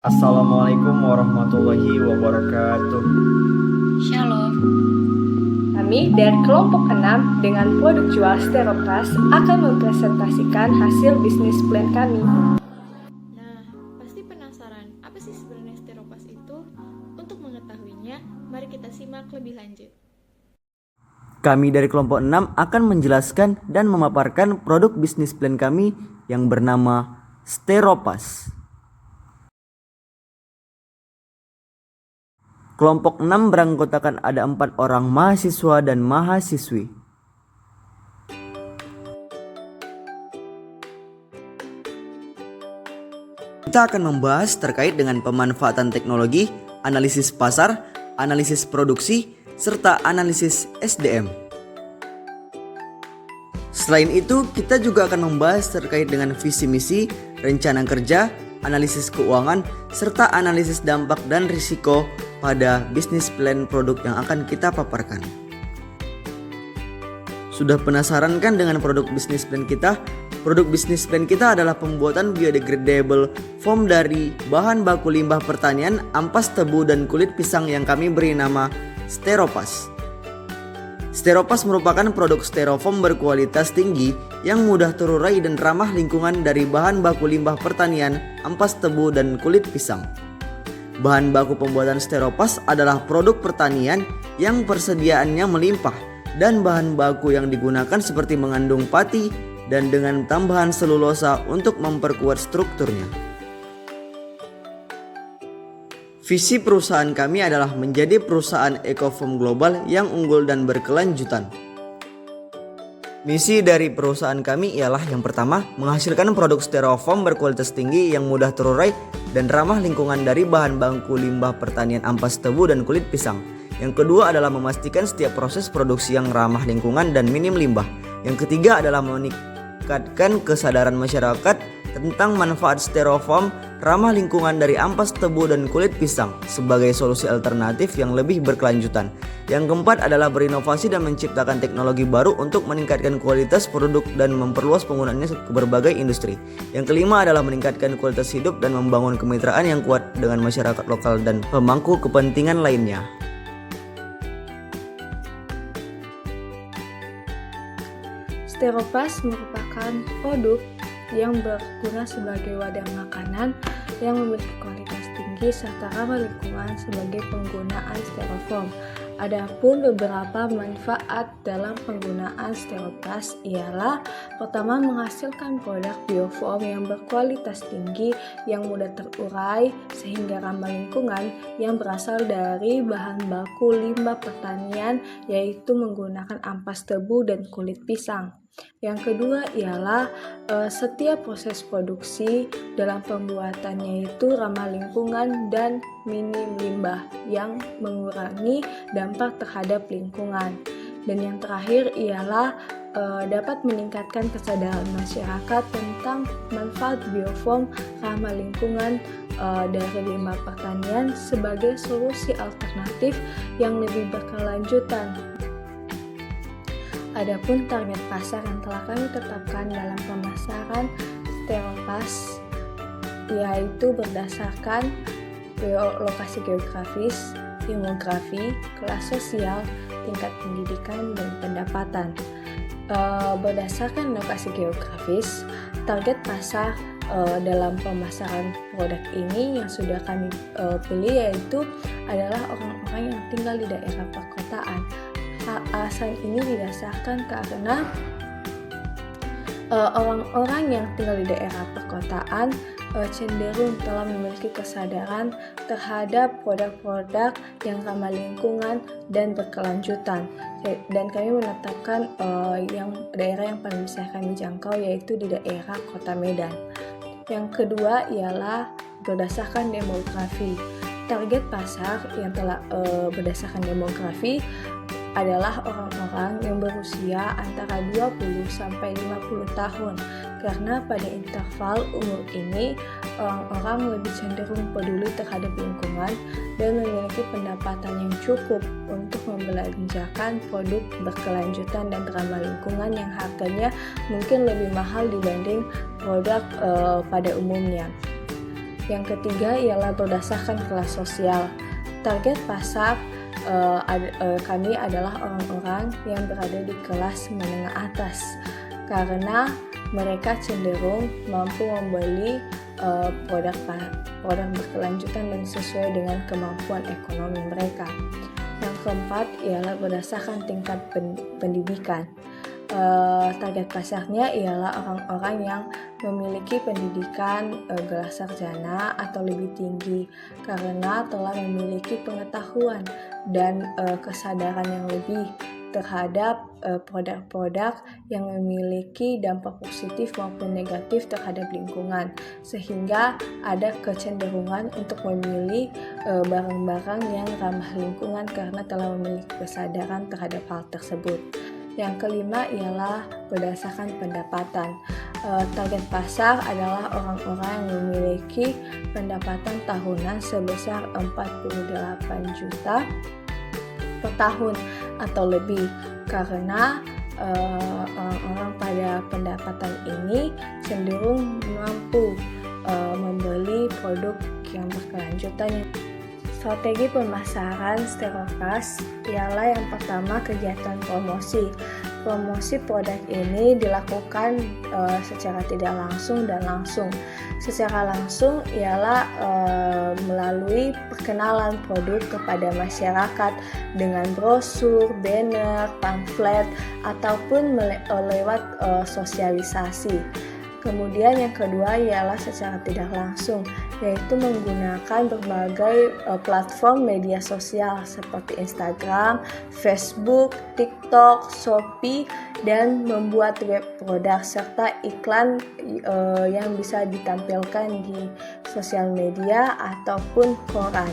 Assalamualaikum warahmatullahi wabarakatuh. Shalom. Kami dari kelompok 6 dengan produk jual Steroplast akan mempresentasikan hasil bisnis plan kami. Nah, pasti penasaran apa sih sebenarnya Steropas itu? Untuk mengetahuinya, mari kita simak lebih lanjut. Kami dari kelompok 6 akan menjelaskan dan memaparkan produk bisnis plan kami yang bernama Steropas. Kelompok 6 beranggotakan ada 4 orang mahasiswa dan mahasiswi. Kita akan membahas terkait dengan pemanfaatan teknologi, analisis pasar, analisis produksi, serta analisis SDM. Selain itu, kita juga akan membahas terkait dengan visi misi, rencana kerja, analisis keuangan, serta analisis dampak dan risiko pada bisnis plan produk yang akan kita paparkan. Sudah penasaran kan dengan produk bisnis plan kita? Produk bisnis plan kita adalah pembuatan biodegradable foam dari bahan baku limbah pertanian, ampas tebu, dan kulit pisang yang kami beri nama Steropas. Steropas merupakan produk styrofoam berkualitas tinggi yang mudah terurai dan ramah lingkungan dari bahan baku limbah pertanian, ampas tebu, dan kulit pisang. Bahan baku pembuatan Steropas adalah produk pertanian yang persediaannya melimpah dan bahan baku yang digunakan seperti mengandung pati dan dengan tambahan selulosa untuk memperkuat strukturnya. Visi perusahaan kami adalah menjadi perusahaan ekofoam global yang unggul dan berkelanjutan. Misi dari perusahaan kami ialah yang pertama, menghasilkan produk styrofoam berkualitas tinggi yang mudah terurai dan ramah lingkungan dari bahan baku limbah pertanian, ampas tebu, dan kulit pisang. Yang kedua adalah memastikan setiap proses produksi yang ramah lingkungan dan minim limbah. Yang ketiga adalah meningkatkan kesadaran masyarakat tentang manfaat styrofoam ramah lingkungan dari ampas tebu dan kulit pisang sebagai solusi alternatif yang lebih berkelanjutan. Yang keempat adalah berinovasi dan menciptakan teknologi baru untuk meningkatkan kualitas produk dan memperluas penggunaannya ke berbagai industri. Yang kelima adalah meningkatkan kualitas hidup dan membangun kemitraan yang kuat dengan masyarakat lokal dan pemangku kepentingan lainnya. Steroplast merupakan produk yang berguna sebagai wadah makanan yang memiliki kualitas tinggi serta ramah lingkungan sebagai penggunaan styrofoam. Adapun beberapa manfaat dalam penggunaan Steroplast ialah pertama, menghasilkan produk biofoam yang berkualitas tinggi yang mudah terurai sehingga ramah lingkungan yang berasal dari bahan baku limbah pertanian, yaitu menggunakan ampas tebu dan kulit pisang. Yang kedua ialah setiap proses produksi dalam pembuatannya itu ramah lingkungan dan minim limbah yang mengurangi dampak terhadap lingkungan. Dan yang terakhir ialah dapat meningkatkan kesadaran masyarakat tentang manfaat biofoam ramah lingkungan dari limbah pertanian sebagai solusi alternatif yang lebih berkelanjutan. Adapun target pasar yang telah kami tetapkan dalam pemasaran Steroplast yaitu berdasarkan lokasi geografis, demografi, kelas sosial, tingkat pendidikan, dan pendapatan. Berdasarkan lokasi geografis, target pasar dalam pemasaran produk ini yang sudah kami pilih yaitu adalah orang-orang yang tinggal di daerah perkotaan. Alasan ini didasarkan karena orang-orang yang tinggal di daerah perkotaan cenderung telah memiliki kesadaran terhadap produk-produk yang ramah lingkungan dan berkelanjutan. Dan kami menetapkan daerah yang paling bisa kami jangkau yaitu di daerah Kota Medan. Yang kedua ialah berdasarkan demografi. Target pasar yang telah berdasarkan demografi adalah orang-orang yang berusia antara 20 sampai 50 tahun. Karena pada interval umur ini orang-orang lebih cenderung peduli terhadap lingkungan dan memiliki pendapatan yang cukup untuk membelanjakan produk berkelanjutan dan ramah lingkungan yang harganya mungkin lebih mahal dibanding produk pada umumnya. Yang ketiga ialah berdasarkan kelas sosial. Target pasar kami adalah orang-orang yang berada di kelas menengah atas, karena mereka cenderung mampu membeli produk berkelanjutan dan sesuai dengan kemampuan ekonomi mereka. Yang keempat ialah berdasarkan tingkat pendidikan. Target pasarnya ialah orang-orang yang memiliki pendidikan gelar sarjana atau lebih tinggi, karena telah memiliki pengetahuan dan kesadaran yang lebih terhadap produk-produk yang memiliki dampak positif maupun negatif terhadap lingkungan, sehingga ada kecenderungan untuk memilih barang-barang yang ramah lingkungan karena telah memiliki kesadaran terhadap hal tersebut. Yang kelima ialah berdasarkan pendapatan. Target pasar adalah orang-orang yang memiliki pendapatan tahunan sebesar 48 juta per tahun atau lebih, karena orang-orang pada pendapatan ini cenderung mampu membeli produk yang berkelanjutan. Strategi pemasaran Stereofast ialah yang pertama kegiatan promosi. Promosi produk ini dilakukan secara tidak langsung dan langsung. Secara langsung ialah melalui perkenalan produk kepada masyarakat dengan brosur, banner, pamflet, ataupun lewat sosialisasi. Kemudian yang kedua ialah secara tidak langsung, yaitu menggunakan berbagai platform media sosial seperti Instagram, Facebook, TikTok, Shopee, dan membuat web produk serta iklan yang bisa ditampilkan di sosial media ataupun koran.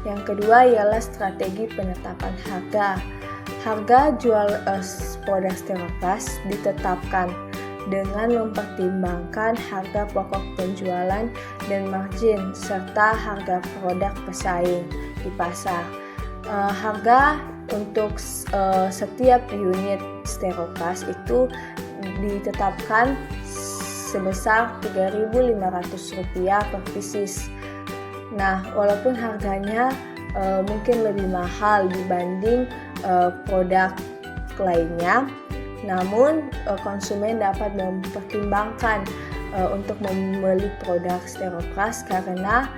Yang kedua ialah strategi penetapan harga. Harga jual produk Stereofast ditetapkan dengan mempertimbangkan harga pokok penjualan dan margin serta harga produk pesaing di pasar. Harga untuk setiap unit Stereofast itu ditetapkan sebesar Rp3.500 per pieces. Nah, walaupun harganya mungkin lebih mahal dibanding produk lainnya, namun konsumen dapat mempertimbangkan untuk membeli produk Stereofast karena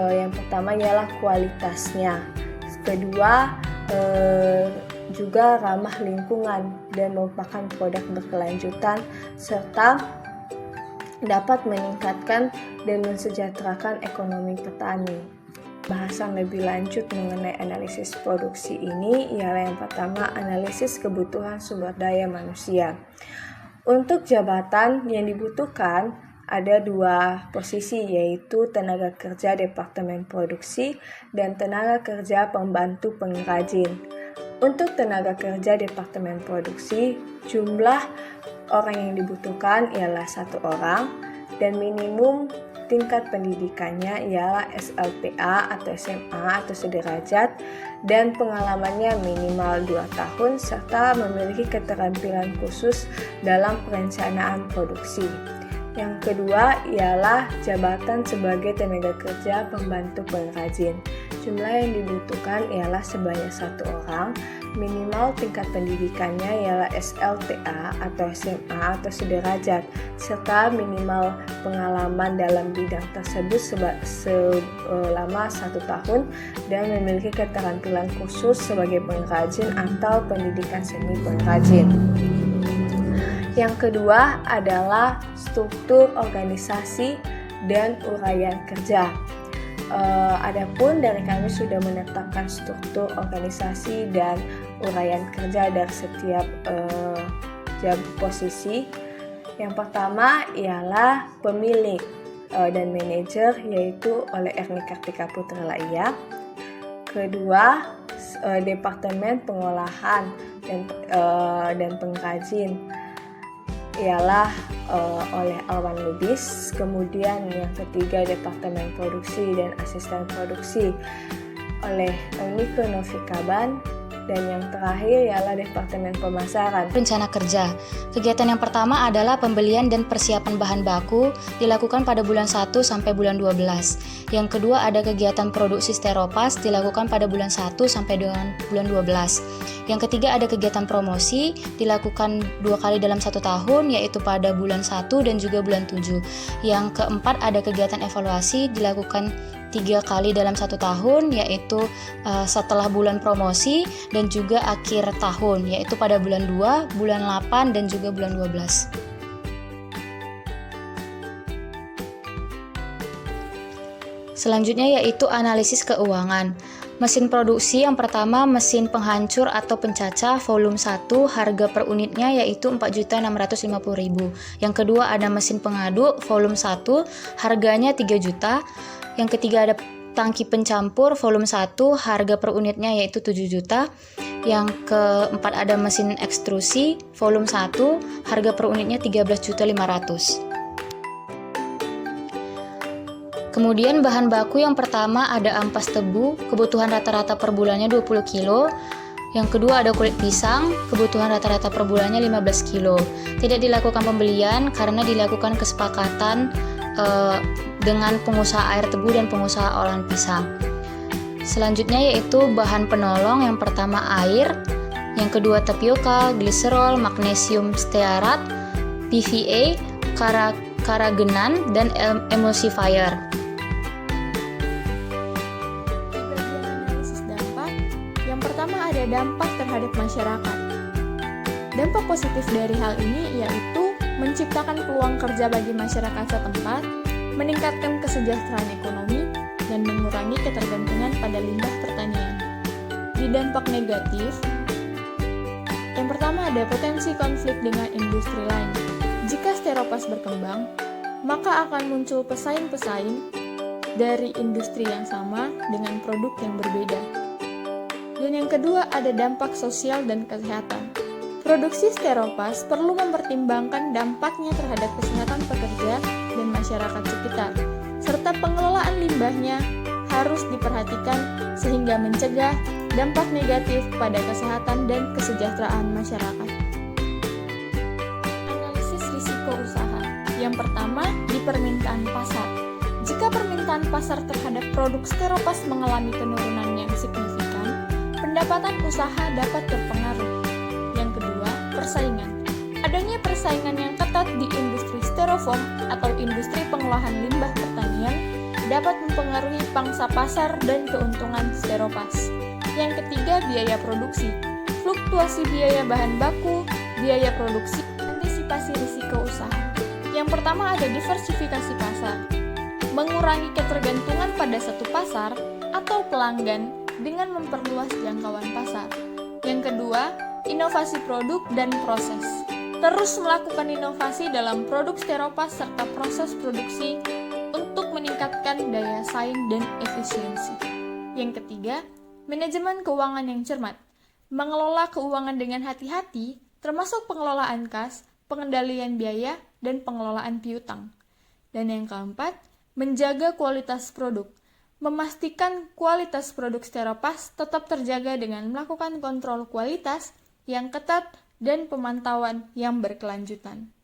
yang pertama ialah kualitasnya, kedua juga ramah lingkungan dan merupakan produk berkelanjutan serta dapat meningkatkan dan mensejahterakan ekonomi petani. Bahasan lebih lanjut mengenai analisis produksi ini ialah yang pertama, analisis kebutuhan sumber daya manusia. Untuk jabatan yang dibutuhkan ada dua posisi, yaitu tenaga kerja departemen produksi dan tenaga kerja pembantu pengrajin. Untuk tenaga kerja departemen produksi, jumlah orang yang dibutuhkan ialah 1 orang dan minimum tingkat pendidikannya ialah SLTA atau SMA atau sederajat dan pengalamannya minimal 2 tahun serta memiliki keterampilan khusus dalam perencanaan produksi. Yang kedua ialah jabatan sebagai tenaga kerja pembantu pengrajin. Jumlah yang dibutuhkan ialah sebanyak 1 orang, minimal tingkat pendidikannya ialah SLTA atau SMA atau sederajat, serta minimal pengalaman dalam bidang tersebut selama 1 tahun dan memiliki keterampilan khusus sebagai pengrajin atau pendidikan seni pengrajin. Yang kedua adalah struktur organisasi dan uraian kerja. Adapun dari kami sudah menetapkan struktur organisasi dan uraian kerja dari setiap posisi. Yang pertama ialah pemilik dan manajer, yaitu oleh Erni Kartika Putri Laia. Kedua, departemen pengolahan dan pengrajin ialah oleh Alwan Lubis. Kemudian yang ketiga, departemen produksi dan asisten produksi oleh Niko Novikaban. Dan yang terakhir ialah Departemen Pemasaran. Rencana kerja. Kegiatan yang pertama adalah pembelian dan persiapan bahan baku dilakukan pada bulan 1 sampai bulan 12. Yang kedua ada kegiatan produksi stereopas dilakukan pada bulan 1 sampai dengan bulan 12. Yang ketiga ada kegiatan promosi dilakukan 2 kali dalam 1 tahun, yaitu pada bulan 1 dan juga bulan 7. Yang keempat ada kegiatan evaluasi dilakukan 3 kali dalam 1 tahun, yaitu setelah bulan promosi dan juga akhir tahun, yaitu pada bulan 2, bulan 8, dan juga bulan 12. Selanjutnya yaitu analisis keuangan. Mesin produksi yang pertama mesin penghancur atau pencacah volume 1, harga per unitnya yaitu 4.650.000. Yang kedua ada mesin pengaduk volume 1, harganya 3 juta. Yang ketiga ada tangki pencampur volume 1, harga per unitnya yaitu 7 juta. Yang keempat ada mesin ekstrusi volume 1, harga per unitnya 13.500.000. Kemudian bahan baku yang pertama ada ampas tebu, kebutuhan rata-rata per bulannya 20 kilo. Yang kedua ada kulit pisang, kebutuhan rata-rata per bulannya 15 kilo. Tidak dilakukan pembelian karena dilakukan kesepakatan dengan pengusaha air tebu dan pengusaha olahan pisang. Selanjutnya yaitu bahan penolong, yang pertama air, yang kedua tapioka, gliserol, magnesium stearat, PVA, karagenan, dan emulsifier. Yang pertama ada dampak terhadap masyarakat. Dampak positif dari hal ini yaitu menciptakan peluang kerja bagi masyarakat setempat, meningkatkan kesejahteraan ekonomi, dan mengurangi ketergantungan pada limbah pertanian. Di dampak negatif, yang pertama ada potensi konflik dengan industri lain. Jika stereopas berkembang, maka akan muncul pesaing-pesaing dari industri yang sama dengan produk yang berbeda. Dan yang kedua ada dampak sosial dan kesehatan. Produksi stereopas perlu mempertimbangkan dampaknya terhadap kesehatan pekerja dan masyarakat sekitar, serta pengelolaan limbahnya harus diperhatikan sehingga mencegah dampak negatif pada kesehatan dan kesejahteraan masyarakat. Analisis risiko usaha. Yang pertama, di permintaan pasar. Jika permintaan pasar terhadap produk stereopas mengalami penurunan yang signifikan, pendapatan usaha dapat terpengaruh. Yang kedua, persaingan. Adanya persaingan yang ketat di industri styrofoam atau industri pengolahan limbah pertanian dapat mempengaruhi pangsa pasar dan keuntungan stereopas. Yang ketiga, biaya produksi. Fluktuasi biaya bahan baku, biaya produksi, antisipasi risiko usaha. Yang pertama ada diversifikasi pasar. Mengurangi ketergantungan pada satu pasar atau pelanggan dengan memperluas jangkauan pasar. Yang kedua, inovasi produk dan proses. Terus melakukan inovasi dalam produk stereopas serta proses produksi untuk meningkatkan daya saing dan efisiensi. Yang ketiga, manajemen keuangan yang cermat. Mengelola keuangan dengan hati-hati, termasuk pengelolaan kas, pengendalian biaya, dan pengelolaan piutang. Dan yang keempat, menjaga kualitas produk. Memastikan kualitas produk stereopas tetap terjaga dengan melakukan kontrol kualitas yang ketat dan pemantauan yang berkelanjutan.